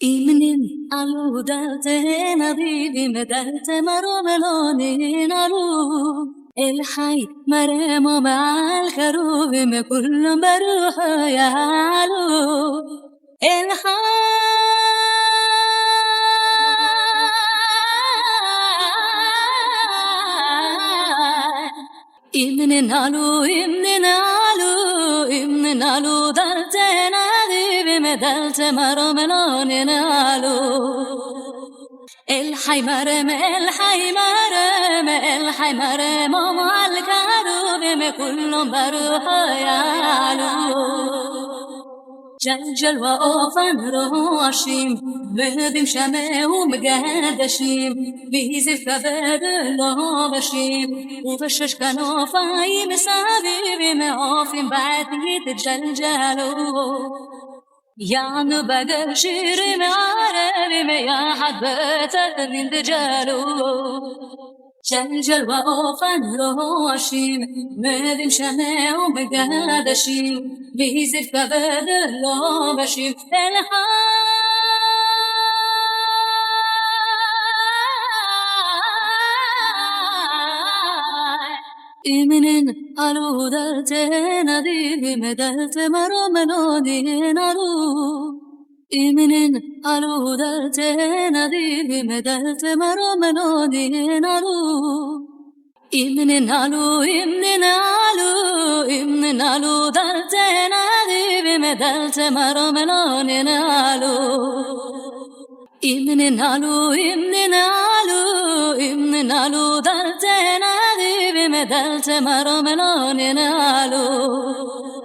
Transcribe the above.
إيمنين علو دلتين أبيبي مدلت مرو ملونين علو الحي مريم مع الكروب كل بروح يالو الحي إمن نالو دلتين أبيبي مدلت مرو ملونين علو الحي مرم مع الكروب كل بروح يالو جلجل وأوفن روشيم بهدم شمه ومقادشيم بيزف كبد الله بشيم وفشش كنوفاي مسابي معوفين بعدي تجلجلو يعني بقى شير معرب يا حبة من دجالو جلجل وأوفن روشيم مدم شمه ومقادشيم بيزف كبد الله بشيم إمنين علو دلتين أديبي مدلت مرو ملونين علو إمنين علو دلتين أديبي مدلت مرو ملونين علو إمنين علو دلتين أديبي مدلت مرو ملونين علو إمنين علو دلتين أديبي مدلت مرو ملونين علو